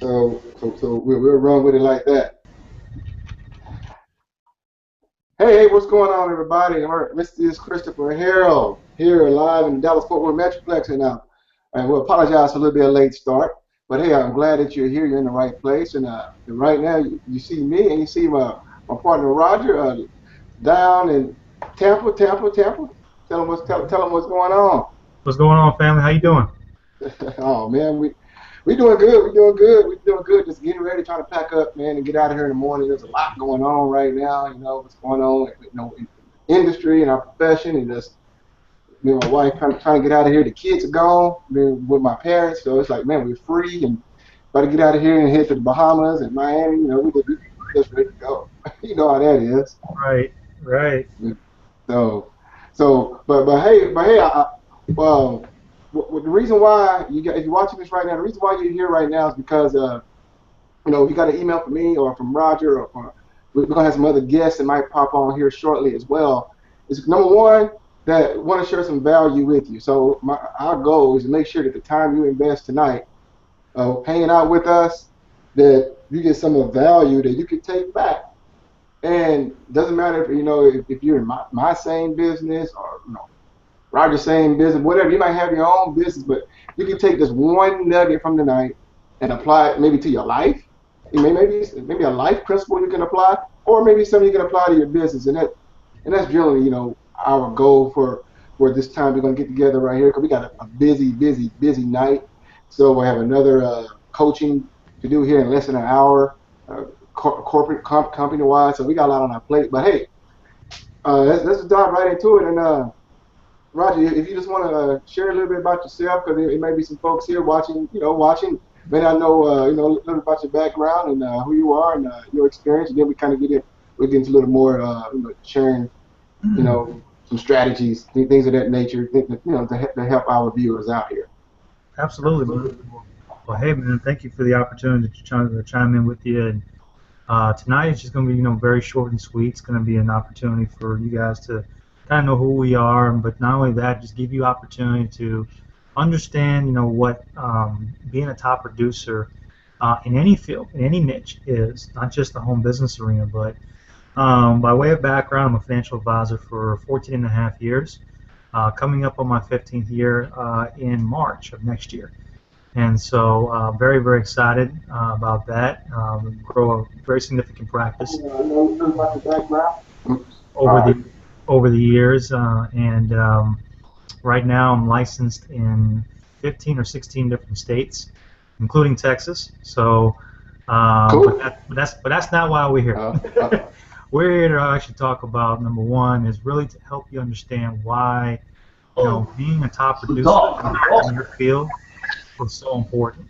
So we'll run with it like that. Hey, what's going on, everybody? This is Christopher Harrell here live in the Dallas Fort Worth Metroplex, and we'll apologize for a little bit of late start. But hey, I'm glad that you're here. You're in the right place, and right now you see me and you see my partner Roger down in Tampa. Tell him what's going on. What's going on, family? How you doing? Oh man, we doing good. We doing good. We doing good. Just getting ready, trying to pack up, man, and get out of here in the morning. There's a lot going on right now. You know what's going on, in industry and our profession, and just me and my wife trying to get out of here. The kids are gone. Been with my parents, so it's like, man, we're free and about to get out of here and head to the Bahamas and Miami. We just ready to go. You know how that is. Right, right. So, but hey, well, the reason why if you're watching this right now, the reason why you're here right now is because if you got an email from me or from Roger we're gonna have some other guests that might pop on here shortly as well. Is number one that want to share some value with you. So our goal is to make sure that the time you invest tonight, hanging out with us, that you get some of the value that you can take back. And it doesn't matter if you're in my same business or Roger's same business, whatever. You might have your own business, but you can take this one nugget from the night and apply it maybe to your life. Maybe a life principle you can apply, or maybe something you can apply to your business. And that's generally our goal for this time we're gonna get together right here because we got a busy night. So we have another coaching to do here in less than an hour, corporate company wise. So we got a lot on our plate. But hey, let's just dive right into it. And Roger, if you just want to share a little bit about yourself, because there may be some folks here watching, may not know, a little bit about your background and who you are and your experience, and then we get into a little more, sharing, some strategies, things of that nature, to help our viewers out here. Absolutely, man. Well, hey, man, thank you for the opportunity to chime in with you. And tonight is just going to be, very short and sweet. It's going to be an opportunity for you guys to kind of know who we are, but not only that, just give you opportunity to understand, what being a top producer in any field, in any niche is, not just the home business arena, but by way of background, I'm a financial advisor for 14 and a half years, coming up on my 15th year in March of next year. And so very, very excited about that. Grow a very significant practice over the years, and right now I'm licensed in 15 or 16 different states, including Texas. So, Cool. but that's not why we're here. We're here to actually talk about, number one, is really to help you understand why being a top producer in your field is so important.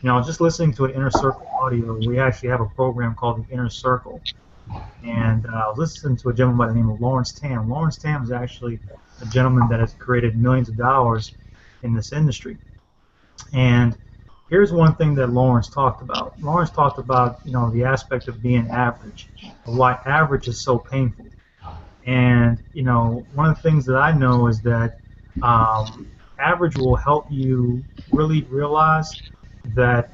Just listening to an Inner Circle audio, we actually have a program called the Inner Circle. And I was listening to a gentleman by the name of Lawrence Tam. Lawrence Tam is actually a gentleman that has created millions of dollars in this industry. And here's one thing that Lawrence talked about. Lawrence talked about, the aspect of being average, and why average is so painful. And, one of the things that I know is that average will help you really realize that,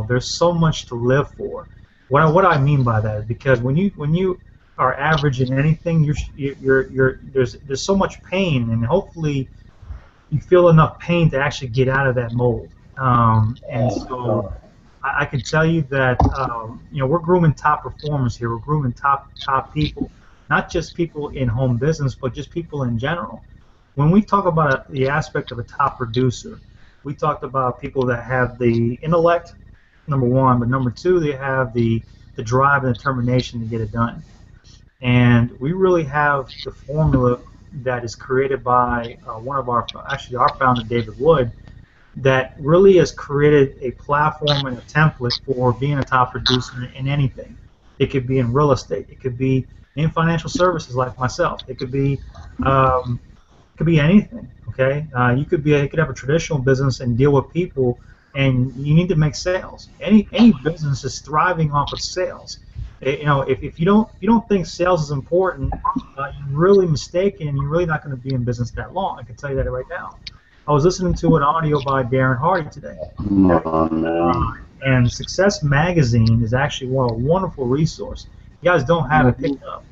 there's so much to live for. What I mean by that is because when you are average in anything, there's so much pain, and hopefully you feel enough pain to actually get out of that mold. And so I can tell you that we're grooming top performers here. We're grooming top people, not just people in home business, but just people in general. When we talk about the aspect of a top producer, we talked about people that have the intellect, number one, but number two, they have the drive and determination to get it done. And we really have the formula that is created by our founder, David Wood, that really has created a platform and a template for being a top producer in anything. It could be in real estate. It could be in financial services like myself. It could be anything. Okay, you could have a traditional business and deal with people, and you need to make sales. Any business is thriving off of sales. If you don't think sales is important, you're really mistaken, and you're really not going to be in business that long. I can tell you that right now. I was listening to an audio by Darren Hardy today. And Success Magazine is actually a wonderful resource. You guys don't have it picked up.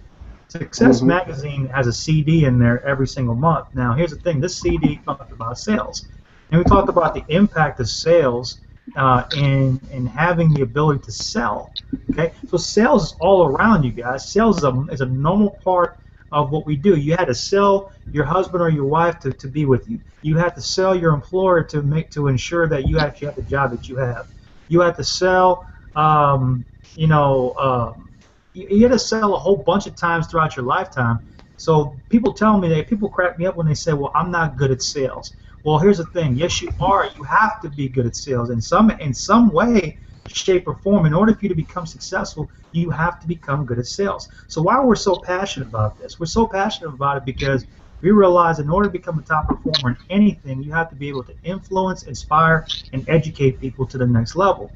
Success Magazine has a CD in there every single month. Now, here's the thing. This CD talks about sales. And we talked about the impact of sales in having the ability to sell. Okay? So sales is all around you guys. Sales is a normal part of what we do. You had to sell your husband or your wife to be with you. You had to sell your employer to ensure that you actually have the job that you have. You had to sell, you had to sell a whole bunch of times throughout your lifetime. So people tell me people crack me up when they say, well, I'm not good at sales. Well, here's the thing. Yes, you are. You have to be good at sales in some way, shape, or form. In order for you to become successful, you have to become good at sales. So why we're so passionate about this? We're so passionate about it because we realize in order to become a top performer in anything, you have to be able to influence, inspire, and educate people to the next level.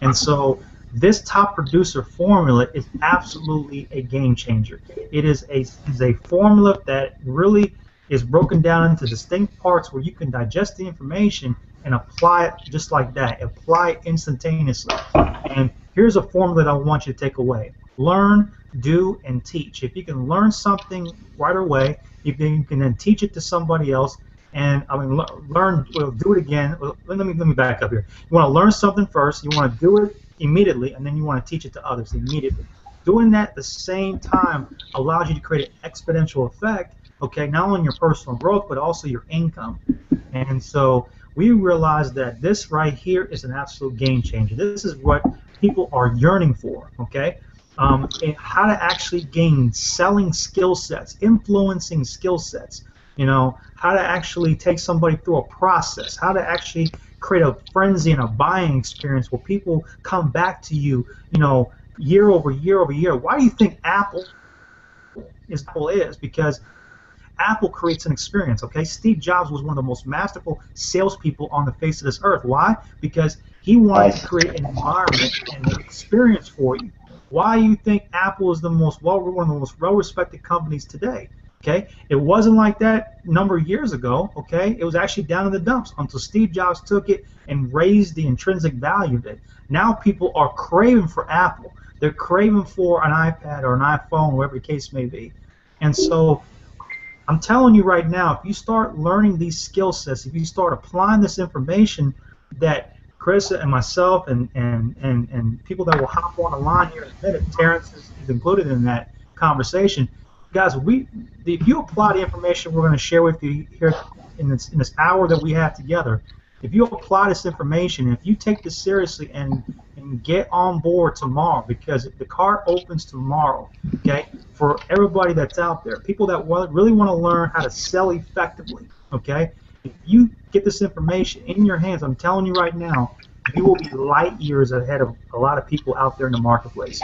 And so this top producer formula is absolutely a game changer. It is a formula that really is broken down into distinct parts where you can digest the information and apply it just like that. Apply it instantaneously. And here's a formula that I want you to take away. Learn, do, and teach. If you can learn something right away, you can then teach it to somebody else. And I mean, do it again. Let me back up here. You want to learn something first. You want to do it immediately, and then you want to teach it to others immediately. Doing that at the same time allows you to create an exponential effect. Okay, not only your personal growth, but also your income. And so we realize that this right here is an absolute game changer. This is what people are yearning for. Okay. And how to actually gain selling skill sets, influencing skill sets, how to actually take somebody through a process, how to actually create a frenzy and a buying experience where people come back to you, year over year over year. Why do you think Apple is? Because Apple creates an experience, okay? Steve Jobs was one of the most masterful salespeople on the face of this earth. Why? Because he wanted to create an environment and an experience for you. Why do you think Apple is one of the most well-respected companies today? Okay, it wasn't like that a number of years ago. Okay, it was actually down in the dumps until Steve Jobs took it and raised the intrinsic value of it. Now people are craving for Apple. They're craving for an iPad or an iPhone, whatever the case may be. And so I'm telling you right now, if you start learning these skill sets, if you start applying this information that Chris and myself and people that will hop on the line here in a minute, Terrence is included in that conversation. Guys, if you apply the information we're going to share with you here in this hour that we have together, if you apply this information, if you take this seriously and get on board tomorrow, because the card opens tomorrow, okay, for everybody that's out there, people that really want to learn how to sell effectively, okay, if you get this information in your hands, I'm telling you right now, you will be light years ahead of a lot of people out there in the marketplace.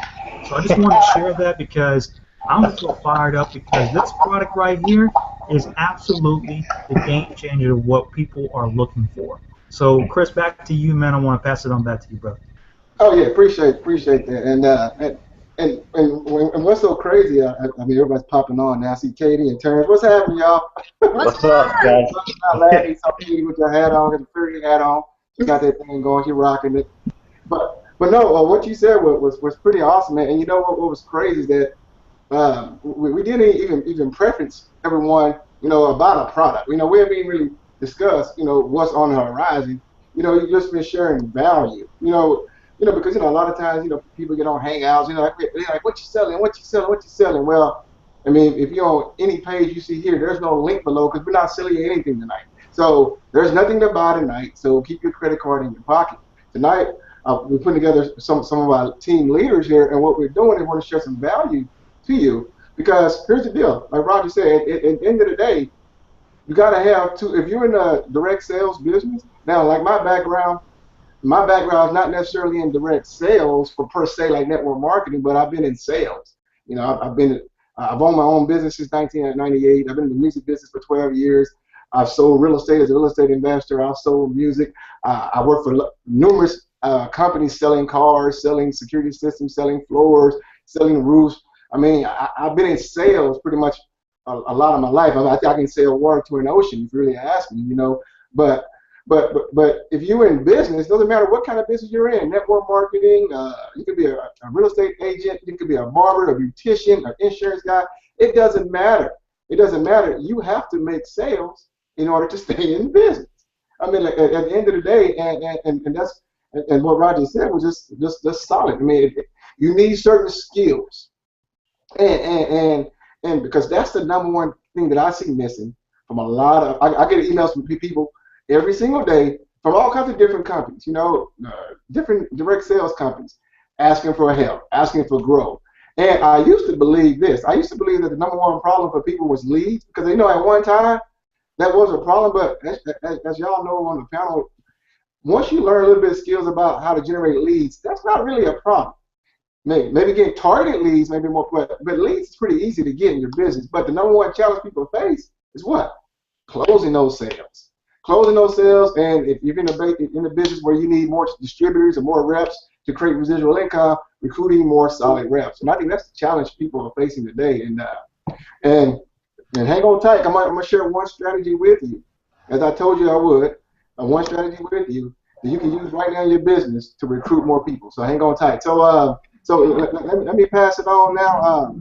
So I just want to share that because I'm so fired up because this product right here is absolutely the game changer of what people are looking for. So, Chris, back to you, man. I want to pass it on back to you, brother. Oh yeah, appreciate that. And what's so crazy? I mean, everybody's popping on now. I see Katie and Terrence. What's happening, y'all? What's up, guys? I'm laughing. So Katie with your hat on, and the hat on. You got that thing going. You're rocking it. But no, what you said was pretty awesome, man. And you know what was crazy is that we didn't even preference everyone, about a product. We haven't even really discussed, what's on the horizon. You've just been sharing value. Because a lot of times, people get on Hangouts. They're like, what you selling? What you selling? What you selling? Well, I mean, if you're on any page you see here, there's no link below because we're not selling you anything tonight. So there's nothing to buy tonight. So keep your credit card in your pocket. Tonight, we're putting together some of our team leaders here, and what we're doing is we want to share some value to you, because here's the deal. Like Roger said, at the end of the day, you got to have to. If you're in a direct sales business, now like my background is not necessarily in direct sales for per se like network marketing, but I've been in sales. I've owned my own business since 1998. I've been in the music business for 12 years. I've sold real estate as a real estate investor. I've sold music. I work for numerous companies selling cars, selling security systems, selling floors, selling roofs. I mean, I've been in sales pretty much a lot of my life. I can sell water to an ocean if you really ask me, But if you're in business, doesn't matter what kind of business you're in, network marketing, you could be a real estate agent, you could be a barber, a beautician, an insurance guy. It doesn't matter. It doesn't matter. You have to make sales in order to stay in business. I mean, like, at the end of the day, and that's and what Roger said was just solid. I mean, you need certain skills, and because that's the number one thing that I see missing from a lot of. I get emails from people every single day from all kinds of different companies, you know, different direct sales companies, asking for help, asking for growth. And I used to believe this. I used to believe that the number one problem for people was leads, because they know at one time that was a problem. But as y'all know on the panel, once you learn a little bit of skills about how to generate leads, that's not really a problem. Maybe getting targeted leads, maybe more, but leads is pretty easy to get in your business. But the number one challenge people face is what? Closing those sales. Closing those sales, and if you're in the business where you need more distributors or more reps to create residual income, recruiting more solid reps. And I think that's the challenge people are facing today. And hang on tight. I'm gonna share one strategy with you, as I told you I would. One strategy with you that you can use right now in your business to recruit more people. So hang on tight. So let me pass it on now.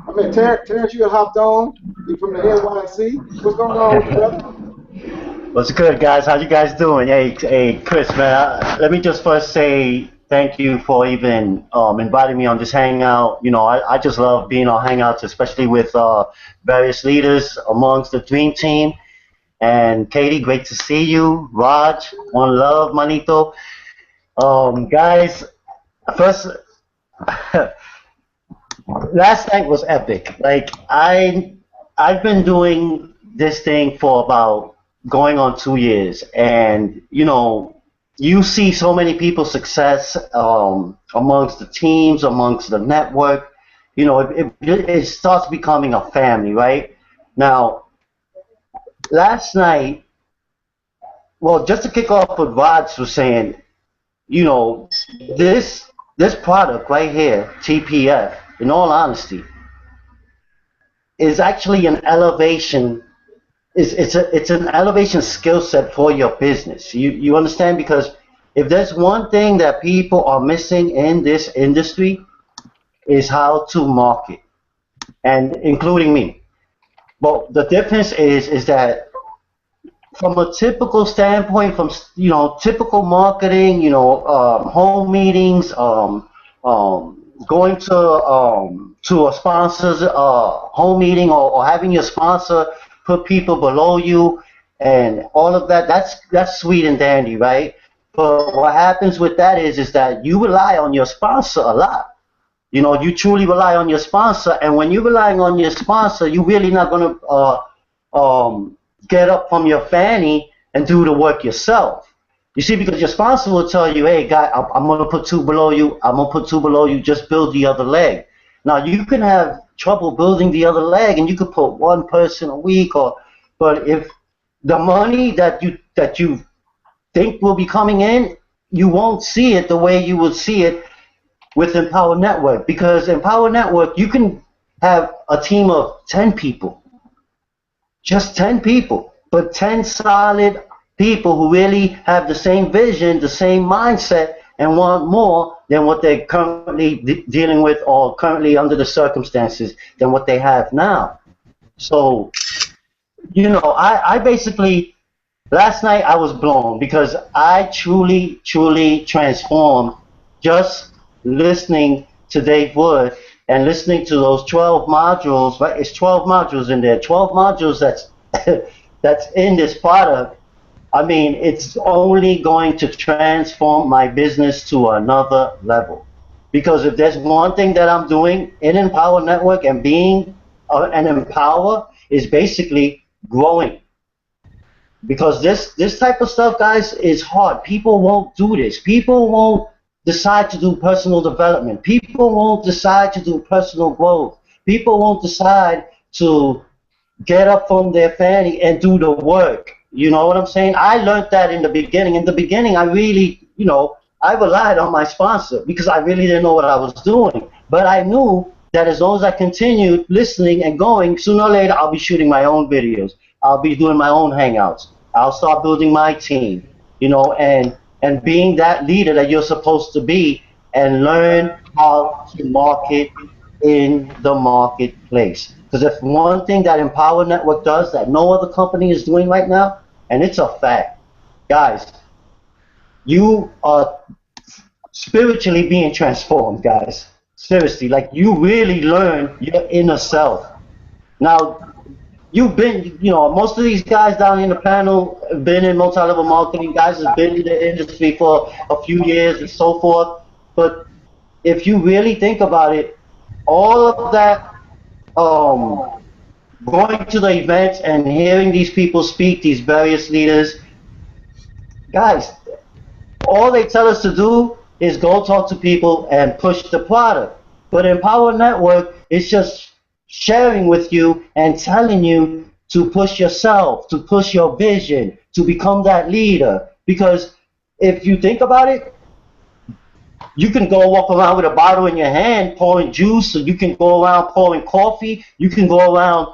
I mean, Terrence, you hopped on. You from the NYC. What's going on with you, brother? What's good, guys? How you guys doing? Hey, Chris, man. Let me just first say thank you for even inviting me on this hangout. You know, I just love being on hangouts, especially with various leaders amongst the Dream Team. And Katie, great to see you. Raj, one love, manito. Guys, first, last night was epic. Like I've been doing this thing for about going on 2 years, and you know, you see so many people's success amongst the teams, amongst the network. You know, it starts becoming a family, right? Now, last night, well, just to kick off what Raj was saying, you know, this product right here, TPF, in all honesty, is actually an elevation. It's an elevation skill set for your business. You understand? Because if there's one thing that people are missing in this industry, is how to market, and including me. But the difference is that from a typical standpoint, from typical marketing, home meetings, going to a sponsor's home meeting, or having your sponsor put people below you, and all of that. That's sweet and dandy, right? But what happens with that is that you rely on your sponsor a lot. You know, you truly rely on your sponsor, and when you're relying on your sponsor, you're really not going to get up from your fanny and do the work yourself. You see, because your sponsor will tell you, hey, guy, I'm going to put two below you. I'm going to put two below you. Just build the other leg. Now, you can have trouble building the other leg, and you could put one person a week, but if the money that you think will be coming in, you won't see it the way you would see it with Empower Network. Because Empower Network, you can have a team of 10 people, just 10 people, but 10 solid people who really have the same vision, the same mindset, and want more than what they're currently dealing with, or currently under the circumstances than what they have now. So, you know, I basically, last night I was blown, because I truly transformed just listening to Dave Wood and listening to those 12 modules, right? It's 12 modules in there, 12 modules that's in this product. I mean, it's only going to transform my business to another level. Because if there's one thing that I'm doing in Empower Network and being an empower, is basically growing. Because this type of stuff, guys, is hard. People won't do this. People won't decide to do personal development. People won't decide to do personal growth. People won't decide to get up from their fanny and do the work. You know what I'm saying? I learned that in the beginning. In the beginning, I really, I relied on my sponsor, because I really didn't know what I was doing. But I knew that as long as I continued listening and going, sooner or later I'll be shooting my own videos. I'll be doing my own hangouts. I'll start building my team, you know, and being that leader that you're supposed to be, and learn how to market in the marketplace. Because if one thing that Empower Network does that no other company is doing right now, and it's a fact, guys, you are spiritually being transformed, guys. Seriously, like you really learn your inner self. Now, you've been, you know, most of these guys down in the panel have been in multi-level marketing. Guys have been in the industry for a few years and so forth. But if you really think about it, all of that, going to the events and hearing these people speak, these various leaders, guys, all they tell us to do is go talk to people and push the product. But Empower Network is just sharing with you and telling you to push yourself, to push your vision, to become that leader. Because if you think about it, you can go walk around with a bottle in your hand pouring juice, or you can go around pouring coffee, you can go around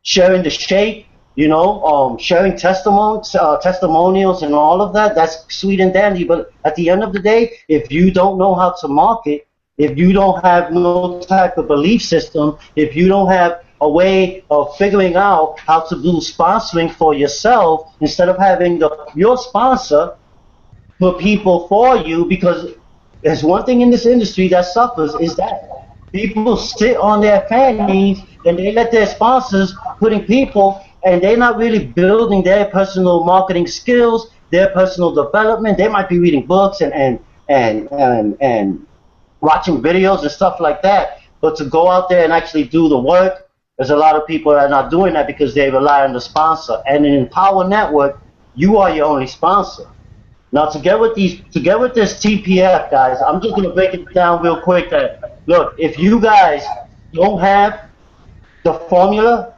sharing the shake, you know, sharing testimonials and all of that. That's sweet and dandy. But at the end of the day, if you don't know how to market, if you don't have no type of belief system, if you don't have a way of figuring out how to do sponsoring for yourself instead of having your sponsor put people for you, because there's one thing in this industry that suffers is that people sit on their fannies and they let their sponsors putting people, and they're not really building their personal marketing skills, their personal development. They might be reading books and watching videos and stuff like that, but to go out there and actually do the work, there's a lot of people that are not doing that because they rely on the sponsor. And in Empower Network, you are your only sponsor. Now, to get with this TPF, guys, I'm just gonna break it down real quick. That look, if you guys don't have the formula,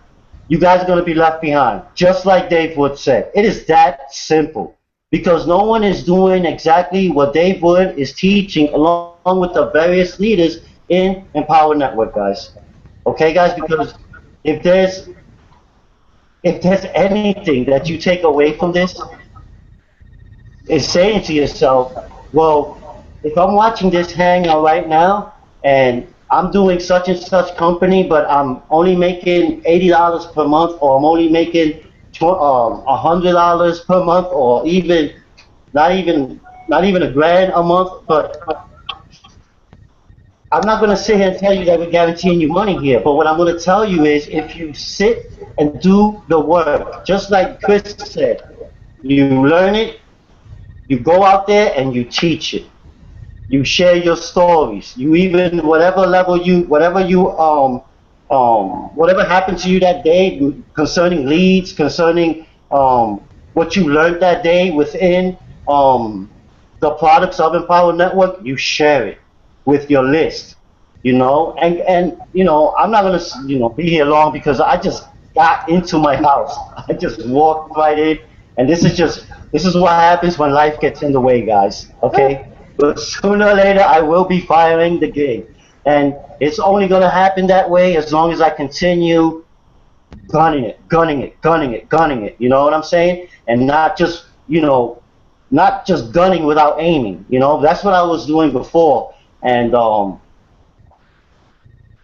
you guys are gonna be left behind. Just like Dave Wood said, it is that simple. Because no one is doing exactly what Dave Wood is teaching, along with the various leaders in Empower Network, guys. Okay, guys, because if there's anything that you take away from this, is saying to yourself, well, if I'm watching this hangout right now and I'm doing such and such company, but I'm only making $80 per month, or I'm only making $100 per month, or even not even $1,000 a month, but I'm not going to sit here and tell you that we're guaranteeing you money here. But what I'm going to tell you is, if you sit and do the work, just like Chris said, you learn it, you go out there and you teach it. You share your stories. You even whatever happened to you that day concerning leads, concerning what you learned that day within the products of Empower Network, you share it with your list. You know, and you know, I'm not gonna be here long because I just got into my house. I just walked right in, and this is what happens when life gets in the way, guys. Okay. But sooner or later, I will be firing the gig. And it's only going to happen that way as long as I continue gunning it. You know what I'm saying? And not just gunning without aiming. You know, that's what I was doing before. And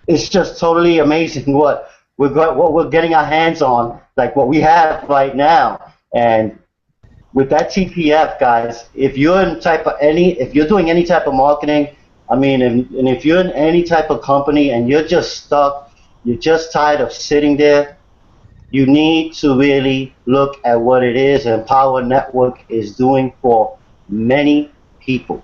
it's just totally amazing what we're getting our hands on, like what we have right now. And with that TPF, guys, if you're doing any type of marketing, I mean, and if you're in any type of company and you're just stuck, you're just tired of sitting there, you need to really look at what it is Empower Network is doing for many people.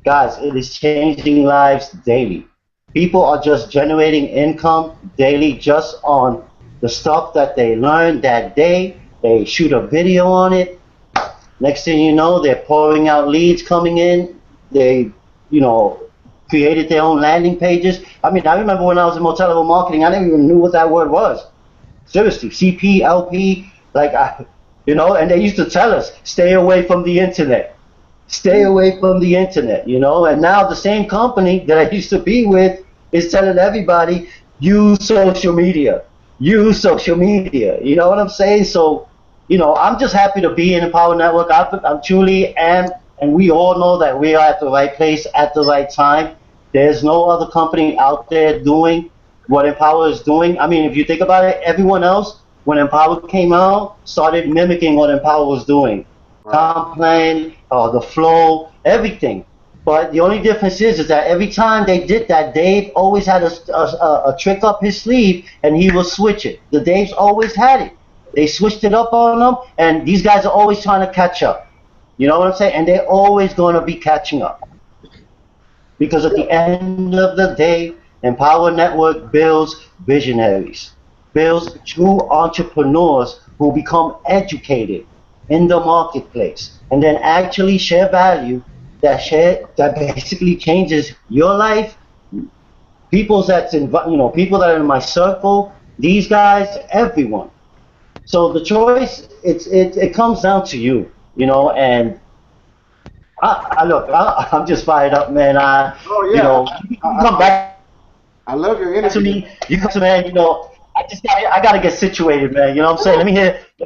Guys, it is changing lives daily. People are just generating income daily just on the stuff that they learned that day. They shoot a video on it. Next thing you know, they're pouring out leads coming in. They, created their own landing pages. I mean, I remember when I was in multi-level marketing, I never even knew what that word was. Seriously, CP, LP, and they used to tell us, stay away from the internet. Stay away from the internet, and now the same company that I used to be with is telling everybody, use social media. Use social media. You know what I'm saying? So, you know, I'm just happy to be in Empower Network. I'm truly am, and we all know that we are at the right place at the right time. There's no other company out there doing what Empower is doing. I mean, if you think about it, everyone else, when Empower came out, started mimicking what Empower was doing. Comp plan, the flow, everything. But the only difference is that every time they did that, Dave always had a trick up his sleeve, and he will switch it. The Daves always had it. They switched it up on them, and these guys are always trying to catch up. You know what I'm saying? And they're always going to be catching up. Because at the end of the day, Empower Network builds visionaries, builds true entrepreneurs who become educated in the marketplace, and then actually share value that basically changes your life. People that are in my circle, these guys, everyone. So the choice, it comes down to you, you know. And I'm just fired up, man. You know, you come back. I love your energy. To me, you come to, man. You know, I gotta get situated, man. You know what I'm saying? Let me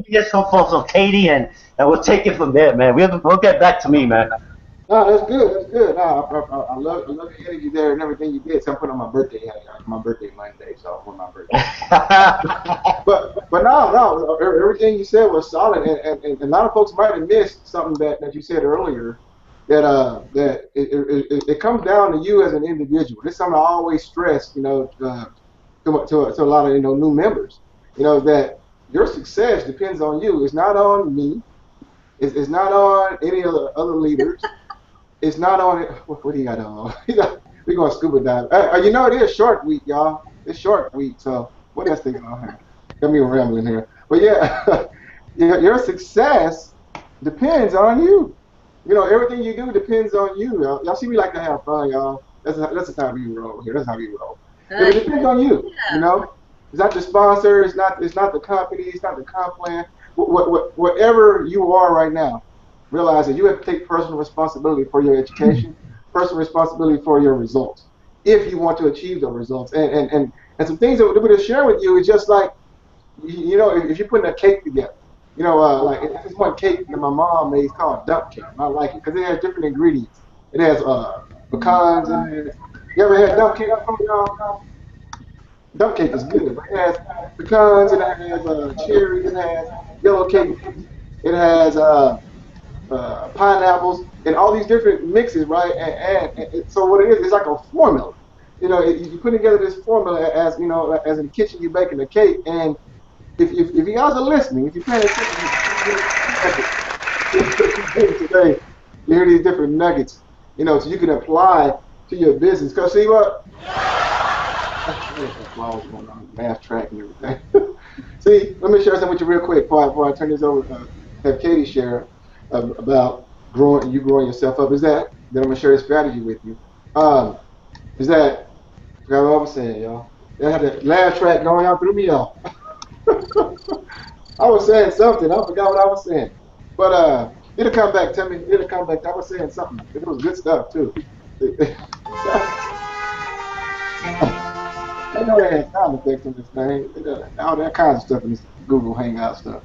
hear some from Katie, and we'll take it from there, man. We'll get back to me, man. No, that's good. That's good. No, I love the energy there and everything you did. So I'm putting on my birthday hat. My birthday Monday, so for my birthday. but no, everything you said was solid, and a lot of folks might have missed something that you said earlier. That it comes down to you as an individual. This is something I always stress, you know, to a lot of new members. You know, that your success depends on you. It's not on me. It's not on any of the other leaders. It's not on it. What do you got on? We're going scuba dive. You know, it is short week, y'all. It's short week. So what else thing on here? Got me rambling here. But yeah, your success depends on you. You know, everything you do depends on you. Y'all see, we like to have fun, y'all. That's how we roll here. That's how we roll. It depends on you. Yeah. You know, it's not the sponsor. It's not the company. It's not the comp plan. Whatever you are right now, realize that you have to take personal responsibility for your education, personal responsibility for your results, if you want to achieve those results. And some things that we're going to share with you is just like, you know, if you're putting a cake together, you know, like this one cake that my mom made, it's called dump cake. I like it because it has different ingredients. It has pecans in it. You ever had dump cake? Dump cake is good. It has pecans, it has cherries, it has yellow cake, it has pineapples, and all these different mixes, right? And so what it is, it's like a formula. You know, you put together this formula as, you know, as in the kitchen you're baking a cake. And if you guys are listening, if you're paying attention today, you hear these different nuggets, you know, so you can apply to your business. Because see what? Math track and everything. See, let me share something with you real quick before I turn this over. Have Katie share about growing yourself up. Then I'm gonna share a strategy with you. Is that I forgot what I was saying, y'all. I had the laugh track going out through me, y'all. I was saying something. I forgot what I was saying. But it'll come back to me. It'll come back. I was saying something. It was good stuff too. I know they had sound effects in this thing. All that kinds of stuff in this Google Hangout stuff.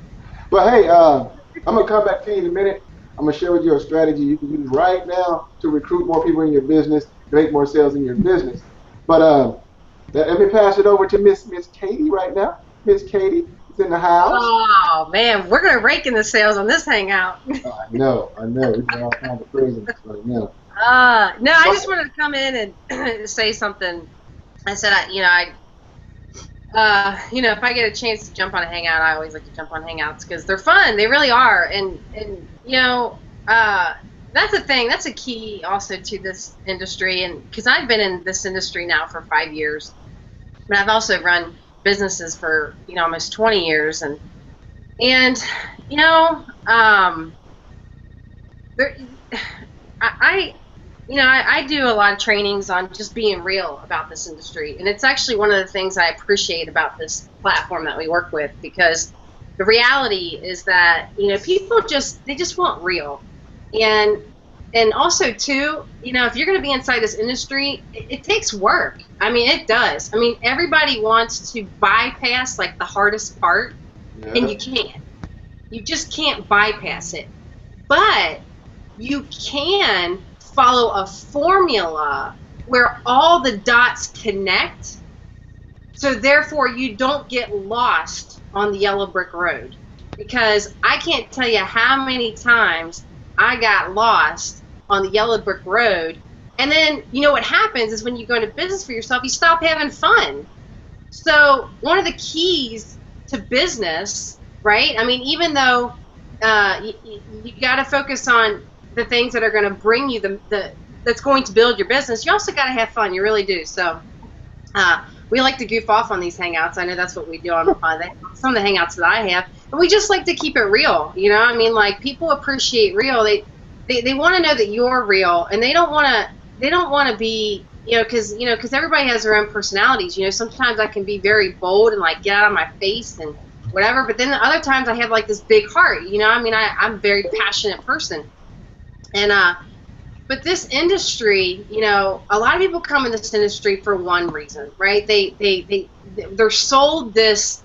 But hey, I'm gonna come back to you in a minute. I'm gonna share with you a strategy you can use right now to recruit more people in your business, to make more sales in your business. But let me pass it over to Miss Katie right now. Miss Katie is in the house. Oh man, we're gonna rake in the sales on this hangout. I know. We do all kinds of craziness right now. No, I just wanted to come in and say something. I said, if I get a chance to jump on a hangout, I always like to jump on hangouts because they're fun. They really are. And you know, that's a thing. That's a key also to this industry. And because I've been in this industry now for 5 years, but I've also run businesses for, you know, almost 20 years. And you know, I do a lot of trainings on just being real about this industry, and it's actually one of the things I appreciate about this platform that we work with, because the reality is that, you know, people just want real, and also too, you know, if you're going to be inside this industry, it takes work. I mean, it does. I mean, everybody wants to bypass like the hardest part, and you can't. You just can't bypass it. But you can follow a formula where all the dots connect, so therefore you don't get lost on the yellow brick road. Because I can't tell you how many times I got lost on the yellow brick road. And then, you know what happens is when you go into business for yourself, you stop having fun. So one of the keys to business, right? I mean, even though you got to focus on the things that are going to bring you that's going to build your business, you also got to have fun. You really do. So we like to goof off on these hangouts. I know that's what we do on some of the hangouts that I have. And we just like to keep it real. You know, I mean, like, people appreciate real. They want to know that you're real, and they don't want to be, because everybody has their own personalities. You know, sometimes I can be very bold and like get out of my face and whatever, but then other times I have like this big heart. You know, I mean, I'm a very passionate person, and but this industry, you know, a lot of people come in this industry for one reason, right? They're sold this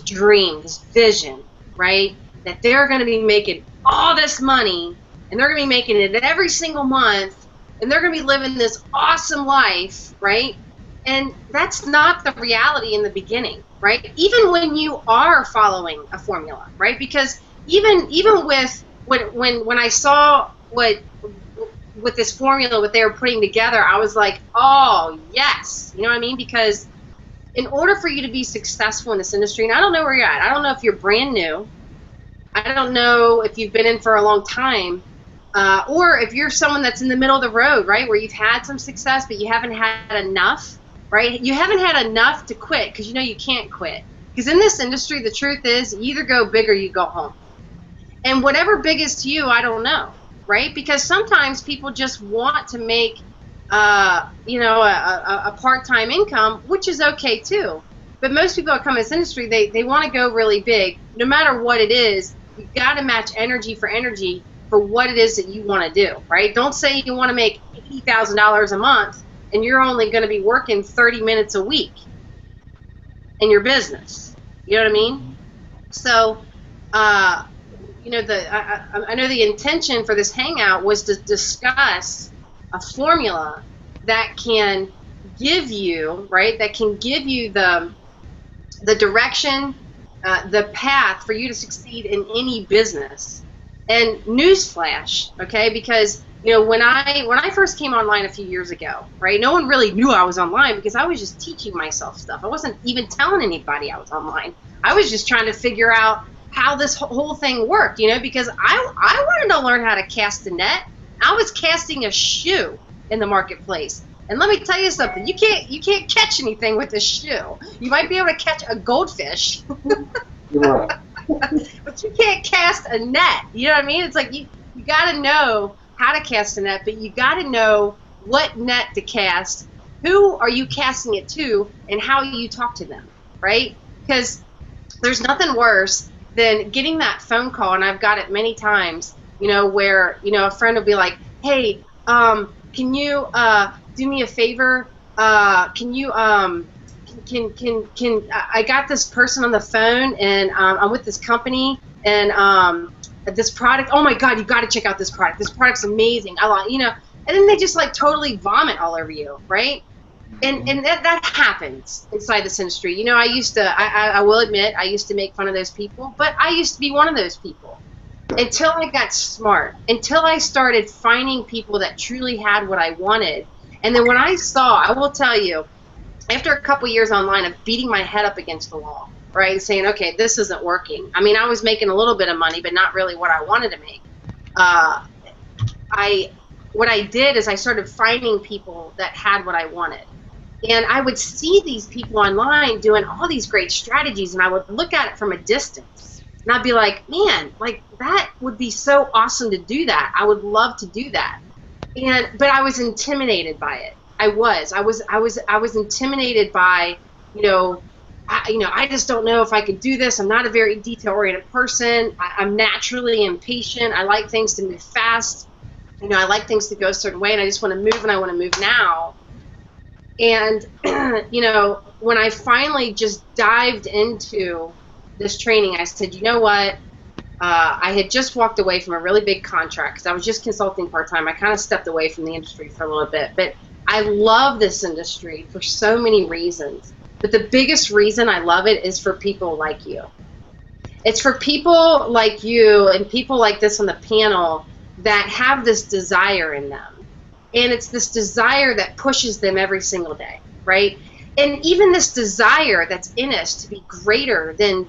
dream, this vision, right? That they're going to be making all this money, and they're going to be making it every single month, and they're going to be living this awesome life, right? And that's not the reality in the beginning, right? Even when you are following a formula, right? Because even with when I saw with this formula, what they were putting together, I was like, oh yes, you know what I mean? Because in order for you to be successful in this industry, and I don't know where you're at, I don't know if you're brand new, I don't know if you've been in for a long time, or if you're someone that's in the middle of the road, right, where you've had some success but you haven't had enough, right? You haven't had enough to quit, because you know you can't quit. Because in this industry, the truth is, you either go big or you go home. And whatever big is to you, I don't know, right? Because sometimes people just want to make a part-time income, which is okay too. But most people that come in this industry, they want to go really big. No matter what it is, you've got to match energy for what it is that you want to do, right? Don't say you want to make $80,000 a month and you're only going to be working 30 minutes a week in your business. You know what I mean? So, I know the intention for this hangout was to discuss a formula that can give you, right, that can give you the direction, the path for you to succeed in any business. And newsflash, okay, because when I first came online a few years ago, right, no one really knew I was online because I was just teaching myself stuff. I wasn't even telling anybody I was online. I was just trying to figure out how this whole thing worked, because I wanted to learn how to cast a net. I was casting a shoe in the marketplace. And let me tell you something, you can't catch anything with a shoe. You might be able to catch a goldfish. Right. But you can't cast a net. You know what I mean? It's like you got to know how to cast a net, but you got to know what net to cast, who are you casting it to, and how you talk to them, right? Because there's nothing worse than getting that phone call, and I've got it many times, where, a friend will be like, hey, can you do me a favor? Can you, I got this person on the phone, and I'm with this company, and this product, oh my God, you got to check out this product. This product's amazing. I like, and then they just like totally vomit all over you, right? And that happens inside this industry. I will admit, I used to make fun of those people, but I used to be one of those people until I got smart, until I started finding people that truly had what I wanted. And then when I will tell you, after a couple years online of beating my head up against the wall, right, saying, okay, this isn't working. I mean, I was making a little bit of money, but not really what I wanted to make. What I did is I started finding people that had what I wanted. And I would see these people online doing all these great strategies, and I would look at it from a distance. And I'd be like, man, like, that would be so awesome to do that. I would love to do that. But I was intimidated by it. I was intimidated by, I just don't know if I could do this. I'm not a very detail-oriented person. I'm naturally impatient. I like things to move fast. I like things to go a certain way, and I just want to move, and I want to move now. And, when I finally just dived into this training, I said, you know what? I had just walked away from a really big contract because I was just consulting part-time. I kind of stepped away from the industry for a little bit. But I love this industry for so many reasons. But the biggest reason I love it is for people like you. It's for people like you and people like this on the panel that have this desire in them. And it's this desire that pushes them every single day, right? And even this desire that's in us to be greater than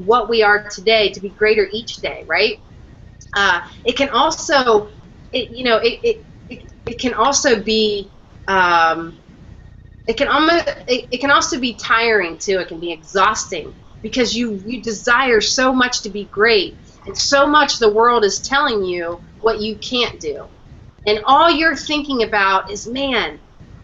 what we are today, to be greater each day, right? It can also, it can also be, it can also be tiring too. It can be exhausting because you desire so much to be great, and so much the world is telling you what you can't do, and all you're thinking about is, man,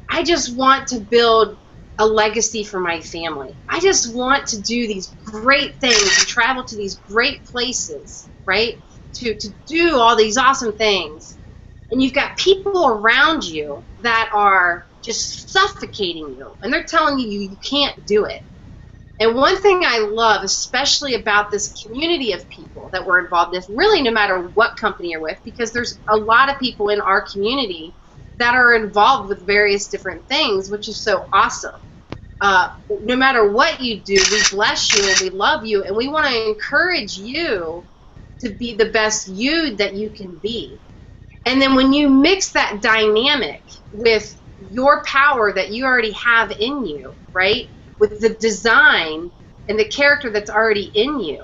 I just want to build a legacy for my family. I just want to do these great things and travel to these great places, right? To do all these awesome things. And you've got people around you that are just suffocating you, and they're telling you can't do it. And one thing I love, especially about this community of people that we're involved with, really no matter what company you're with, because there's a lot of people in our community that are involved with various different things, which is so awesome. No matter what you do, we bless you and we love you, and we want to encourage you to be the best you that you can be. And then when you mix that dynamic with your power that you already have in you, right, with the design and the character that's already in you,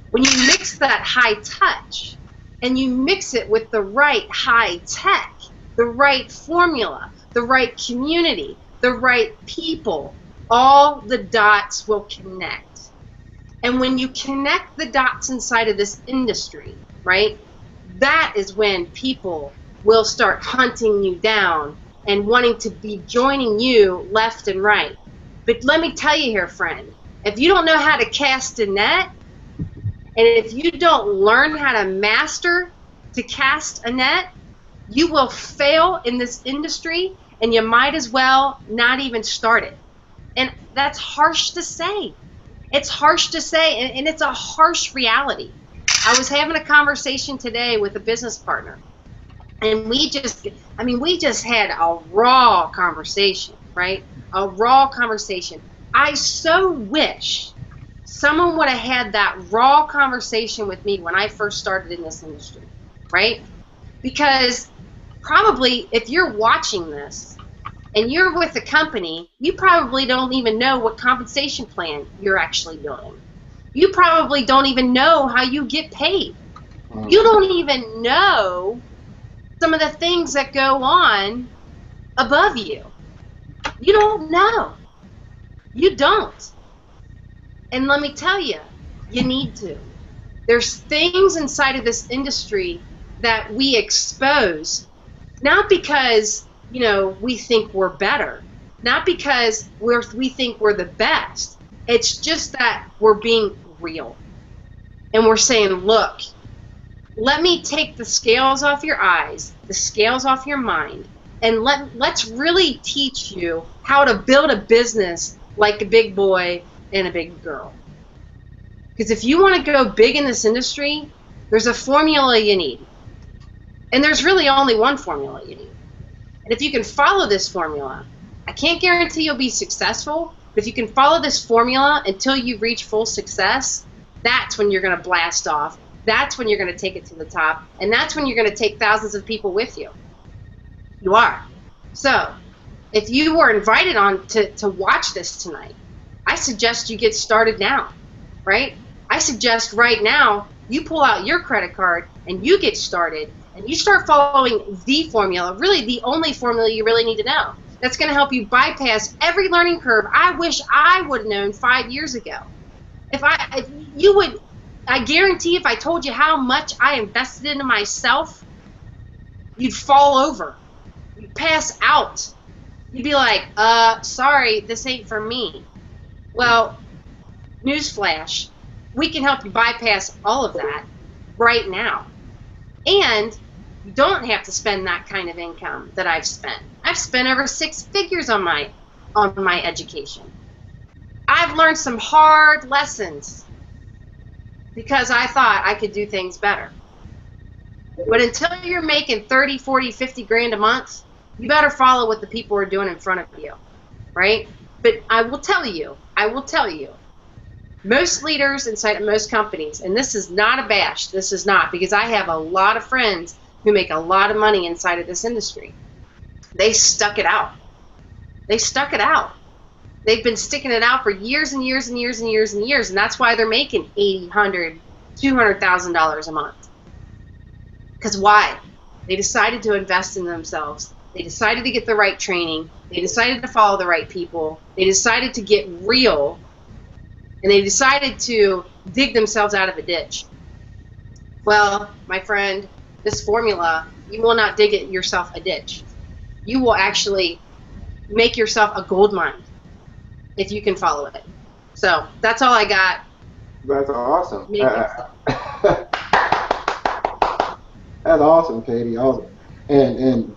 when you mix that high touch and you mix it with the right high tech, the right formula, the right community, the right people, all the dots will connect. And when you connect the dots inside of this industry, right, that is when people will start hunting you down and wanting to be joining you left and right. But let me tell you here, friend, if you don't know how to cast a net, and if you don't learn how to master to cast a net, you will fail in this industry, and you might as well not even start it. And that's harsh to say. It's harsh to say, and it's a harsh reality. I was having a conversation today with a business partner, and we just had a raw conversation, right? A raw conversation. I so wish someone would have had that raw conversation with me when I first started in this industry, right? Because probably if you're watching this and you're with a company, you probably don't even know what compensation plan you're actually doing. You probably don't even know how you get paid. You don't even know some of the things that go on above you. You don't know. You don't. And let me tell you, you need to. There's things inside of this industry that we expose, not because, we think we're better, not because we think we're the best. It's just that we're being real. And we're saying, look, let me take the scales off your eyes, the scales off your mind, and let's really teach you how to build a business like a big boy and a big girl. Because if you want to go big in this industry, there's a formula you need. And there's really only one formula you need. And if you can follow this formula, I can't guarantee you'll be successful, but if you can follow this formula until you reach full success, that's when you're going to blast off. That's when you're going to take it to the top. And that's when you're going to take thousands of people with you. You are. So, if you were invited on to watch this tonight, I suggest you get started now, right? I suggest right now you pull out your credit card and you get started and you start following the formula, really the only formula you really need to know. That's going to help you bypass every learning curve I wish I would have known 5 years ago. I guarantee if I told you how much I invested into myself, you'd fall over. You'd pass out. You'd be like, sorry, this ain't for me. Well, newsflash, we can help you bypass all of that right now. And you don't have to spend that kind of income that I've spent. I've spent over 6 figures on my education. I've I've learned some hard lessons because I thought I could do things better. But until you're making 30, 40, 50 grand a month, you better follow what the people are doing in front of you, right? But I will tell you, most leaders inside of most companies, and this is not a bash, this is not, because I have a lot of friends who make a lot of money inside of this industry. They stuck it out. They stuck it out. They've been sticking it out for years and years and years and years and years, and that's why they're making $80,000, $100,000, $200,000 a month. Because why? They decided to invest in themselves. They decided to get the right training. They decided to follow the right people. They decided to get real, and they decided to dig themselves out of a ditch. Well, my friend, this formula, you will not dig yourself a ditch. You will actually make yourself a gold mine if you can follow it. So that's all I got. That's awesome. That's awesome, Katie. Awesome. And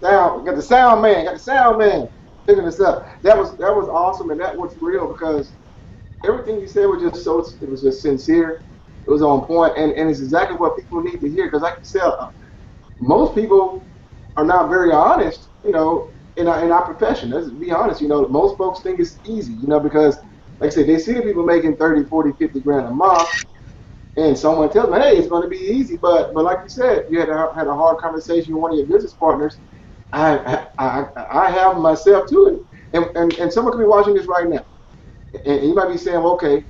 sound, got the sound man picking this up. That was awesome, and that was real, because everything you said was just sincere. It was on point, and it's exactly what people need to hear. Because like you said, most people are not very honest, in our profession. Let's be honest, most folks think it's easy, because like I said, they see the people making 30, 40, 50 grand a month, and someone tells them, hey, it's going to be easy, but like you said, you had a hard conversation with one of your business partners. I have myself too, and someone could be watching this right now, and you might be saying, well, okay,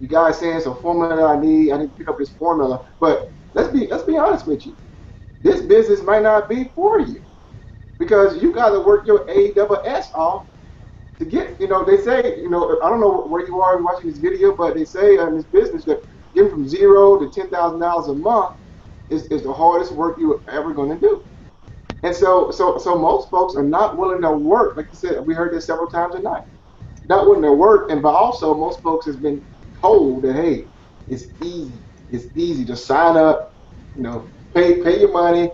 you guys saying it's a formula that I need to pick up this formula, but let's be honest with you. This business might not be for you, because you got to work your ASS off to get, they say, I don't know where you are watching this video, but they say in this business that getting from $0 to $10,000 a month is the hardest work you're ever going to do. And so most folks are not willing to work. Like you said, we heard this several times tonight. Not willing to work, but also most folks has been told that, hey, it's easy to sign up, pay your money,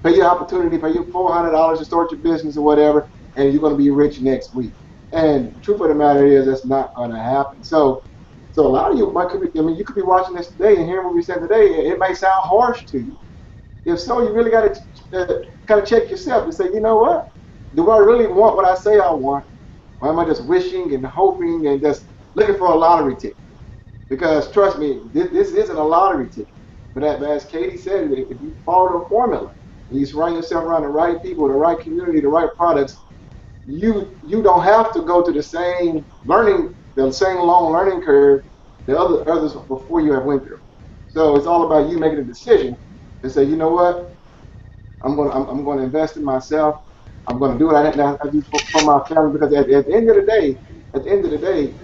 pay your opportunity, pay your $400 to start your business or whatever, and you're going to be rich next week. And the truth of the matter is that's not going to happen. So a lot of you you could be watching this today and hearing what we said today. It may sound harsh to you. If so, you really got to kind of check yourself and say, you know what? Do I really want what I say I want? Or am I just wishing and hoping and just looking for a lottery ticket? Because trust me, this isn't a lottery ticket. But as Katie said, if you follow the formula and you surround yourself around the right people, the right community, the right products, you don't have to go to the same long learning curve that others before you have went through. So it's all about you making a decision to say, you know what, I'm going to invest in myself. I'm going to do what I do for my family, because at the end of the day,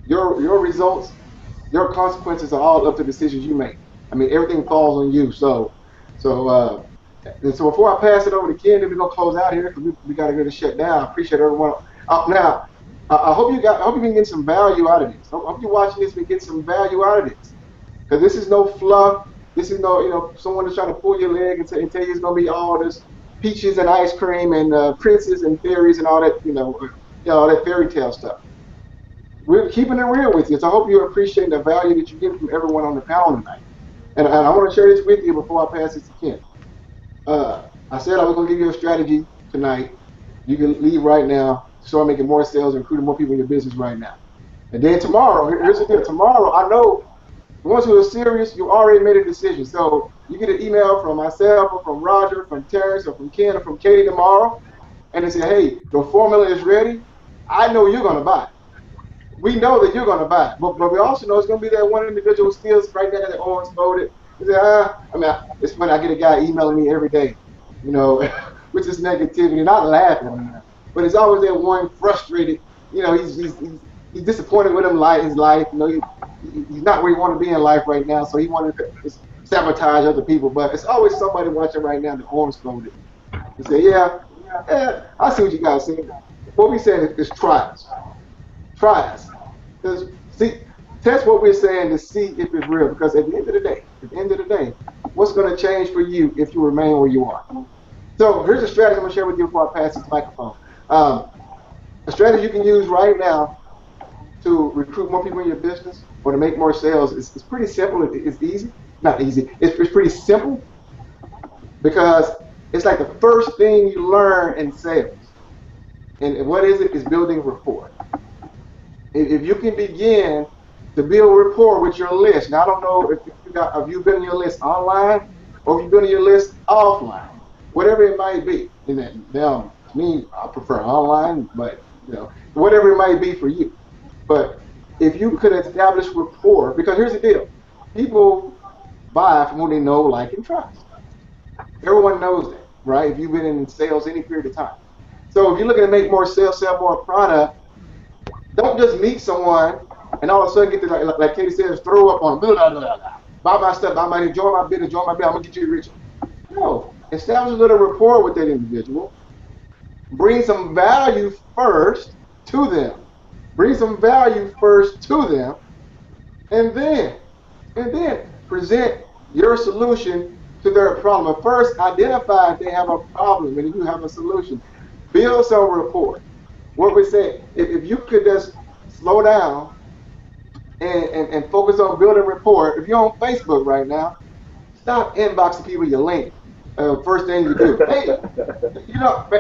your results, your consequences are all up to decisions you make. I mean, everything falls on you. So before I pass it over to Ken, then we're gonna close out here because we got to get it shut down. I appreciate everyone. Now, I hope you've been getting some value out of this. I hope you're watching this and getting some value out of this, because this is no fluff. This is no, someone is trying to pull your leg and tell you it's gonna be all this peaches and ice cream and princes and fairies and all that, all that fairy tale stuff. We're keeping it real with you. So I hope you appreciate the value that you get from everyone on the panel tonight. And I want to share this with you before I pass this to Ken. I said I was going to give you a strategy tonight. You can leave right now, start making more sales and recruiting more people in your business right now. And then tomorrow, here's the deal. Tomorrow, I know the ones who are serious, you already made a decision. So you get an email from myself or from Roger, from Terrence, or from Ken, or from Katie tomorrow, and they say, hey, the formula is ready. I know you're going to buy it. We know that you're going to buy it, but we also know it's going to be that one individual still right there that owns voted. He said, it's funny, I get a guy emailing me every day, with this negativity, not laughing, but it's always that one frustrated, he's disappointed with his life, he's not where he want to be in life right now, so he wanted to just sabotage other people, but it's always somebody watching right now that orange voted. He say, yeah, I see what you guys saying. What we saying is trials. Try us. See, test what we're saying to see if it's real. Because at the end of the day, what's going to change for you if you remain where you are? So here's a strategy I'm going to share with you before I pass this microphone. A strategy you can use right now to recruit more people in your business or to make more sales is pretty simple. It's easy. Not easy. It's pretty simple because it's like the first thing you learn in sales. And what is it? It's building rapport. If you can begin to build rapport with your list. Now I don't know if you've been on your list online or if you've been on your list offline, whatever it might be. And now, me, I prefer online, but whatever it might be for you. But if you could establish rapport, because here's the deal, people buy from who they know, like, and trust. Everyone knows that, right? If you've been in sales any period of time. So if you're looking to make more sales, sell more product, don't just meet someone and all of a sudden get to, like Katie says, throw up on them. Buy my stuff, buy my, join my business, join my business, I'm going to get you rich. No, establish a little rapport with that individual. Bring some value first to them. Bring some value first to them, and then present your solution to their problem. But first, identify if they have a problem and if you have a solution. Build some rapport. What we say, if you could just slow down and focus on building rapport. If you're on Facebook right now, stop inboxing people your link. First thing you do. Hey,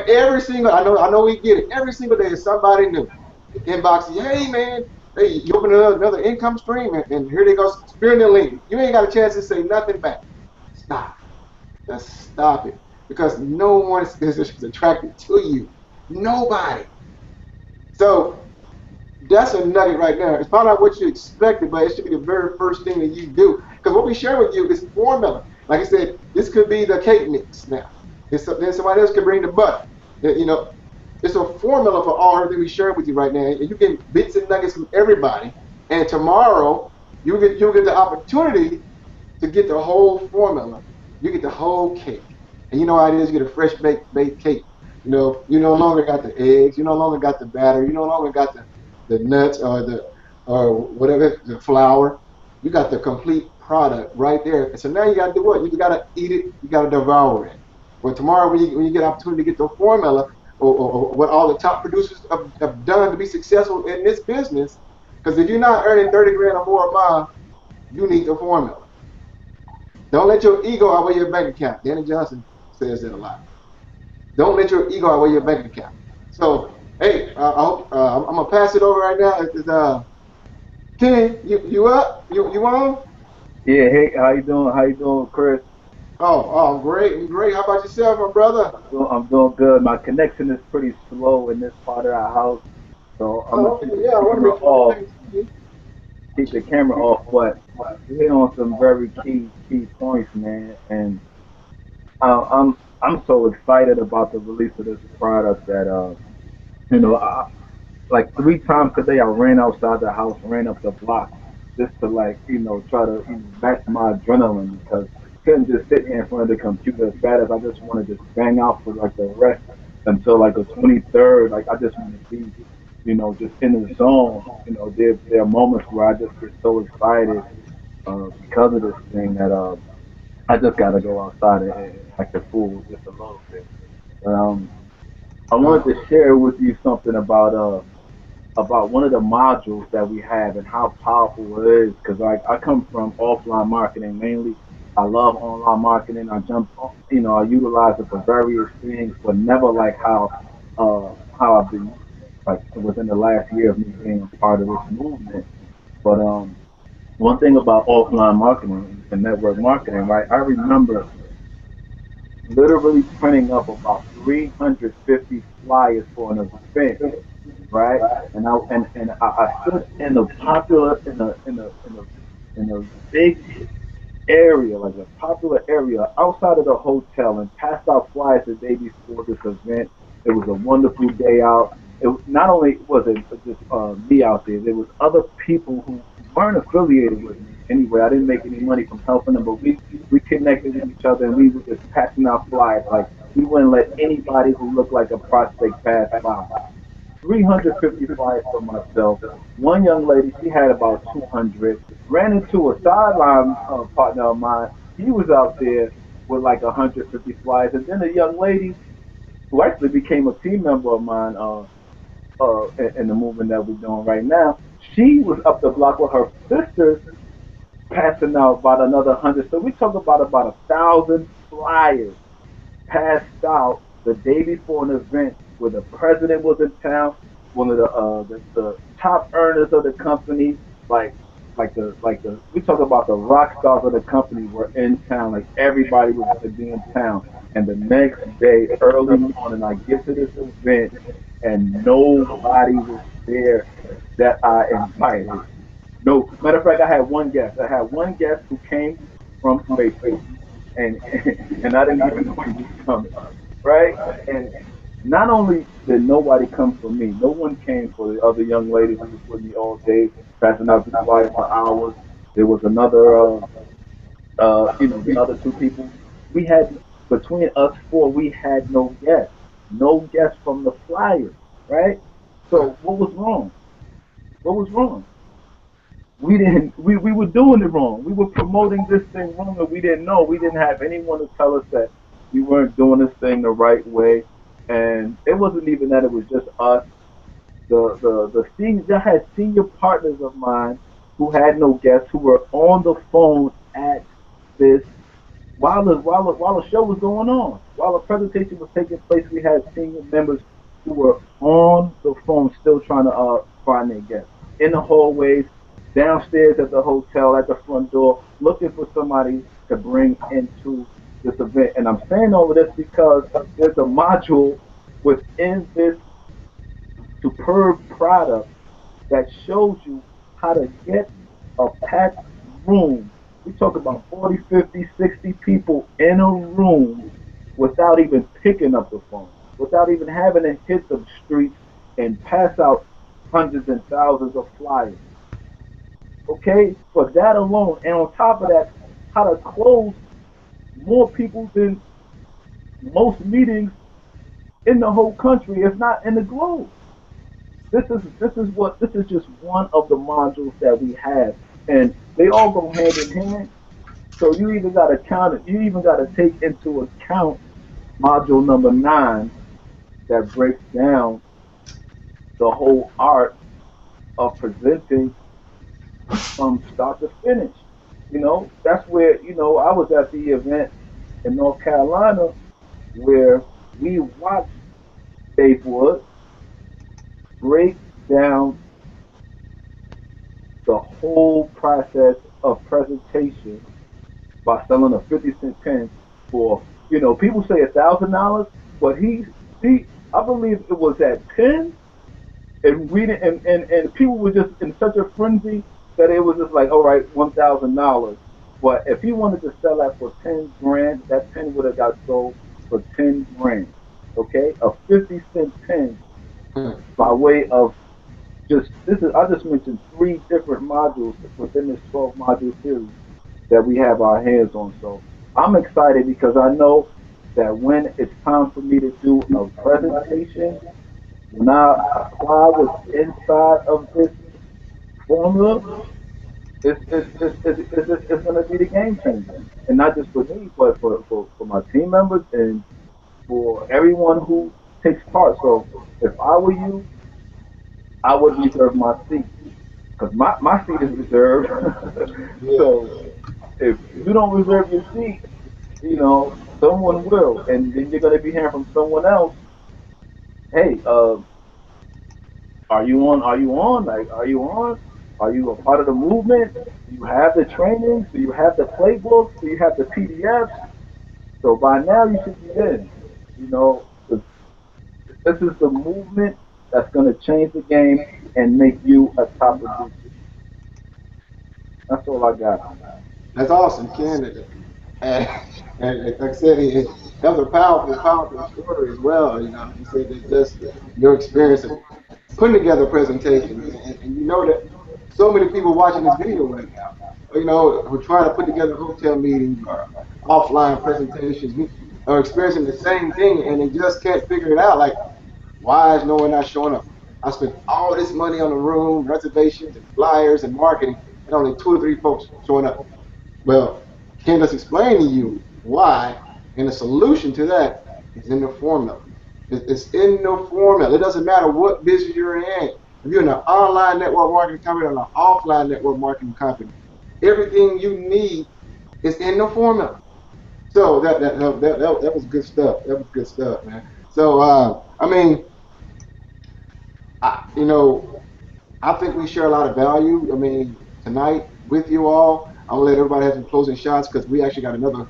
every single, I know we get it. Every single day is somebody new. Inbox you, hey man, hey, you open another income stream and here they go, spearing the link. You ain't got a chance to say nothing back. Stop. Just stop it. Because no one is attracted to you. Nobody. So that's a nugget right there. It's probably not what you expected, but it should be the very first thing that you do. Because what we share with you is formula. Like I said, this could be the cake mix now. Then somebody else could bring the butter. It's a formula for all that we share with you right now. And you get bits and nuggets from everybody. And tomorrow, you'll get the opportunity to get the whole formula. You get the whole cake. And you know how it is, you get a fresh baked cake. You no longer got the eggs, you no longer got the batter, you no longer got the nuts or whatever, the flour. You got the complete product right there. And so now you got to do what? You got to eat it, you got to devour it. But tomorrow when you get an opportunity to get the formula, or what all the top producers have done to be successful in this business, because if you're not earning 30 grand or more a month, you need the formula. Don't let your ego outweigh your bank account. Danny Johnson says that a lot. Don't let your ego outweigh your bank account. So, hey, I'm gonna pass it over right now. Kenny, you up? You on? Yeah. Hey, how you doing? How you doing, Chris? Oh, great. How about yourself, my brother? I'm doing good. My connection is pretty slow in this part of our house, so I'm gonna keep the camera off. But you hit on some very key points, man, and I'm so excited about the release of this product that like 3 times today I ran outside the house, ran up the block just to try to match my adrenaline because couldn't just sit here in front of the computer as bad as I just want to just bang out for like the rest until like the 23rd. Like I just want to be, just in the zone. There are moments where I just get so excited because of this thing that I just gotta go outside and act a fool just a little bit. I wanted to share with you something about one of the modules that we have and how powerful it is because I come from offline marketing mainly. I love online marketing. I utilize it for various things, but never like how I've been like within the last year of me being a part of this movement. But one thing about offline marketing and network marketing, right? I remember literally printing up about 350 flyers for an event, right? And I stood in a popular in a big area, like a popular area outside of the hotel, and passed out flyers the day before this event. It was a wonderful day out. Not only was it just me out there, there was other people who weren't affiliated with me. Anyway, I didn't make any money from helping them, but we connected with each other and we were just passing out flyers. Like we wouldn't let anybody who looked like a prospect pass by. 350 flyers for myself. One young lady, she had about 200. Ran into a sideline partner of mine. He was out there with like 150 flyers. And then a young lady, who actually became a team member of mine in the movement that we're doing right now. She was up the block with her sisters passing out about another 100. So we talk about 1,000 flyers passed out the day before an event where the president was in town, one of the top earners of the company, like the we talk about the rock stars of the company were in town, like everybody was going to be in town. And the next day, early morning, I get to this event and nobody was there that I invited. No, matter of fact, I had one guest. I had one guest who came from Springfield, and and I didn't even know he was coming, right? And not only did nobody come for me, no one came for the other young lady who was with me all day, passing out the flyer for hours. There was another, the other two people. We had between us four, we had no guests from the flyers, right? So what was wrong? What was wrong? We were doing it wrong. We were promoting this thing wrong and we didn't know. We didn't have anyone to tell us that we weren't doing this thing the right way. And it wasn't even that, it was just us. The senior, I had senior partners of mine who had no guests who were on the phone at this while the show was going on. While the presentation was taking place, we had senior members who were on the phone still trying to find their guests in the hallways, downstairs at the hotel, at the front door, looking for somebody to bring into this event. And I'm saying all of this because there's a module within this superb product that shows you how to get a packed room. We talk about 40, 50, 60 people in a room without even picking up the phone, without even having to hit the streets and pass out hundreds and thousands of flyers. Okay? For that alone, and on top of that, how to close more people than most meetings in the whole country, if not in the globe. This is just one of the modules that we have, and they all go hand in hand. So you even got to count it. You even got to take into account module number 9 that breaks down the whole art of presenting from start to finish. That's where I was at the event in North Carolina where we watched Dave Wood break down the whole process of presentation by selling a 50-cent pen for, people say $1,000, but I believe it was that pen, and we didn't, and people were just in such a frenzy that it was just like, all right, $1,000. But if he wanted to sell that for 10 grand, that pen would have got sold for 10 grand. Okay, a 50-cent pen by way of I just mentioned 3 different modules within this 12 module series that we have our hands on. So I'm excited because I know that when it's time for me to do a presentation, when I apply what's inside of this formula, it's going to be the game changer. And not just for me, but for my team members and for everyone who takes part. So if I were you, I would reserve my seat because my seat is reserved. So if you don't reserve your seat, someone will, and then you're going to be hearing from someone else. Hey, are you on? Are you on? Like, are you on? Are you a part of the movement? Do you have the trainings? Do you have the playbooks? Do you have the PDFs? So by now you should be in. This is the movement that's going to change the game and make you a top producer. That's all I got. That's awesome, Ken. And like I said, that was a powerful story as well. You said that just your experience of putting together a presentation, and you know that so many people watching this video right now, who are trying to put together hotel meetings or offline presentations, are experiencing the same thing, and they just can't figure it out. Like, why is no one not showing up? I spent all this money on the room, reservations, and flyers, and marketing, and only 2 or 3 folks showing up. Well, Ken just explained to you why, and the solution to that is in the formula. It's in the formula. It doesn't matter what business you're in. If you're in an online network marketing company or an offline network marketing company, everything you need is in the formula. So that was good stuff. That was good stuff, man. So I mean, I think we share a lot of value. I mean, tonight with you all, I'm gonna let everybody have some closing shots because we actually got another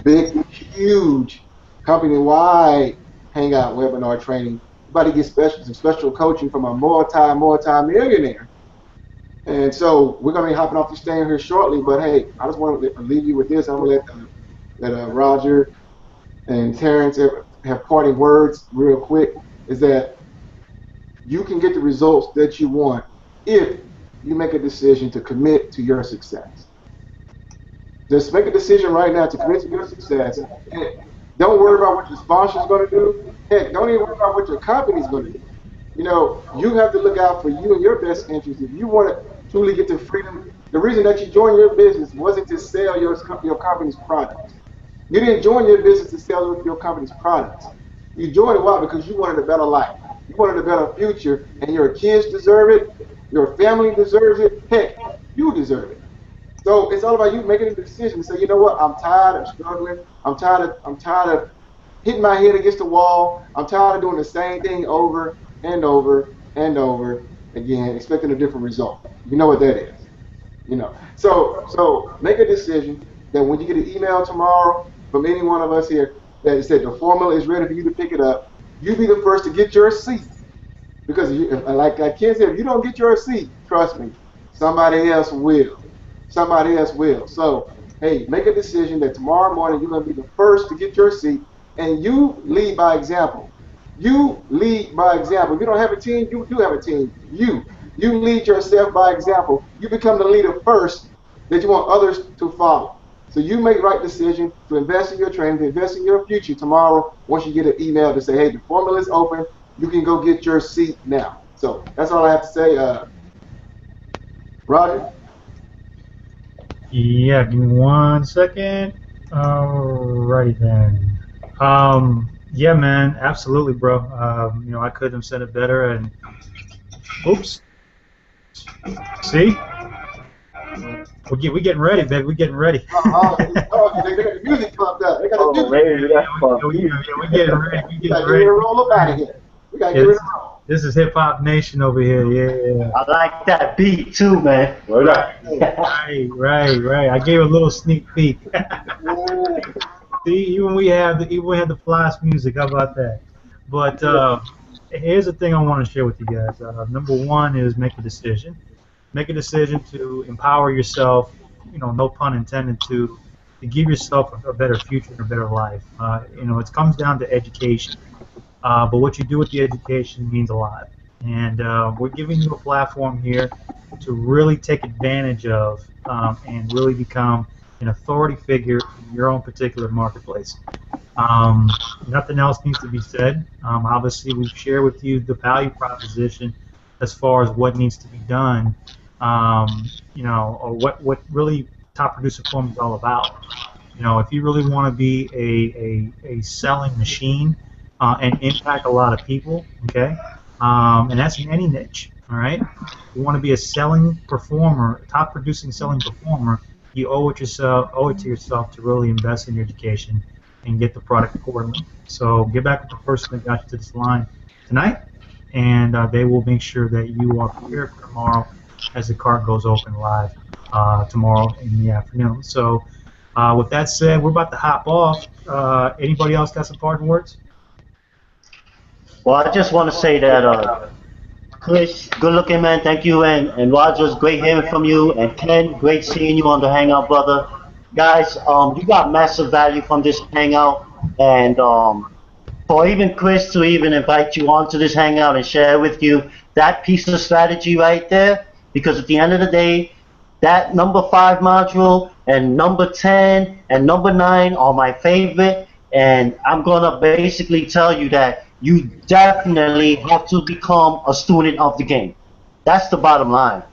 big, huge company-wide hangout webinar training. About to get some special coaching from a multi-millionaire. And so we're gonna be hopping off the stand here shortly. But hey, I just want to leave you with this. I'm gonna let Roger and Terrence have parting words real quick. Is that you can get the results that you want if you make a decision to commit to your success. Just make a decision right now to commit to your success. And don't worry about what your sponsor is going to do. Heck, don't even worry about what your company is going to do. You have to look out for you and your best interest. If you want to truly get to freedom, the reason that you joined your business wasn't to sell your company's products. You didn't join your business to sell your company's products. You joined it why? Because you wanted a better life. You wanted a better future, and your kids deserve it. Your family deserves it. Heck, you deserve it. So it's all about you making a decision. Say, you know what? I'm tired of struggling. I'm tired of hitting my head against the wall. I'm tired of doing the same thing over and over and over again, expecting a different result. You know what that is. So make a decision that when you get an email tomorrow from any one of us here that said the formula is ready for you to pick it up, you be the first to get your seat. Because like Ken said, if you don't get your seat, trust me, somebody else will. Somebody else will. So, hey, make a decision that tomorrow morning you're going to be the first to get your seat, and you lead by example. You lead by example. If you don't have a team, you have a team. You lead yourself by example. You become the leader first that you want others to follow. So you make the right decision to invest in your training, to invest in your future tomorrow once you get an email to say, hey, the formula is open. You can go get your seat now. So that's all I have to say. Roger? Yeah, give me 1 second. Alrighty then. Yeah, man, absolutely, bro. I couldn't have said it better. And oops. See? We're getting ready, baby. We're getting ready. They got the music pumped up. They got the music. We're getting ready. We got to get ready to roll up out of here. We got to get ready to roll. This is Hip Hop Nation over here. Yeah. I like that beat too, man. Right. I gave a little sneak peek. See, even we had the flash music. How about that? But here's the thing I want to share with you guys. Number one is make a decision. Make a decision to empower yourself. No pun intended, to give yourself a better future and a better life. It comes down to education. But what you do with the education means a lot. And we're giving you a platform here to really take advantage of and really become an authority figure in your own particular marketplace. Nothing else needs to be said. Obviously, we've shared with you the value proposition as far as what needs to be done, or what really Top Producer Forum is all about. If you really want to be a selling machine and impact a lot of people, okay, and that's in any niche, all right. You want to be a selling performer, top producing selling performer. You owe it to yourself to really invest in your education and get the product accordingly. So get back with the person that got you to this line tonight, and they will make sure that you are prepared for tomorrow as the cart goes open live tomorrow in the afternoon. So with that said, we're about to hop off. Anybody else got some parting words? Well, I just want to say that Chris, good looking, man. Thank you, and Rogers, great hearing from you, and Ken, great seeing you on the Hangout, brother. Guys, you got massive value from this Hangout, and for even Chris to even invite you onto this Hangout and share with you that piece of strategy right there, because at the end of the day, that number 5 module and number 10 and number 9 are my favorite, and I'm gonna basically tell you that you definitely have to become a student of the game. That's the bottom line.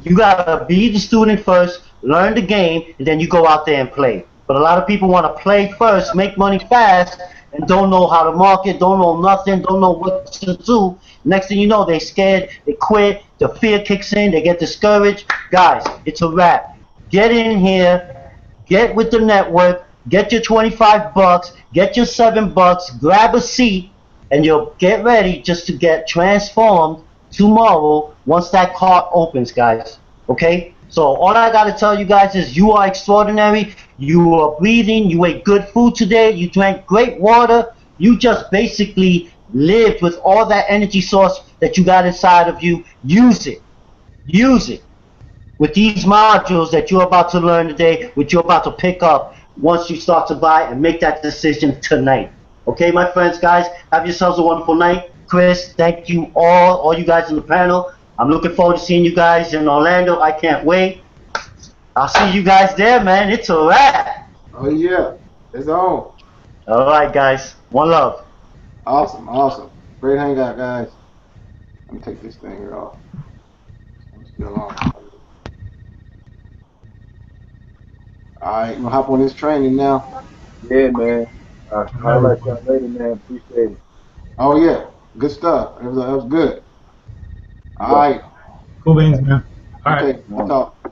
You gotta be the student first, learn the game, and then you go out there and play. But a lot of people want to play first, make money fast, and don't know how to market, don't know nothing, don't know what to do. Next thing you know, they scared, they quit, the fear kicks in, they get discouraged. Guys, it's a wrap. Get in here, get with the network, get your 25 bucks, get your $7, grab a seat, and you'll get ready just to get transformed tomorrow once that cart opens, guys. Okay? So all I got to tell you guys is you are extraordinary. You are breathing. You ate good food today. You drank great water. You just basically lived with all that energy source that you got inside of you. Use it. Use it. With these modules that you're about to learn today, which you're about to pick up once you start to buy and make that decision tonight. Okay, my friends, guys, have yourselves a wonderful night. Chris, thank you all you guys in the panel. I'm looking forward to seeing you guys in Orlando. I can't wait. I'll see you guys there, man. It's a wrap. Oh, yeah. It's on. All right, guys. One love. Awesome, awesome. Great hangout, guys. Let me take this thing here off. I'm still on. Alright, we'll hop on this training now. Yeah, man. I'll let y'all later, man. Appreciate it. Oh, yeah. Good stuff. That was good. Alright. Cool beans, man. All right. Okay, we'll talk.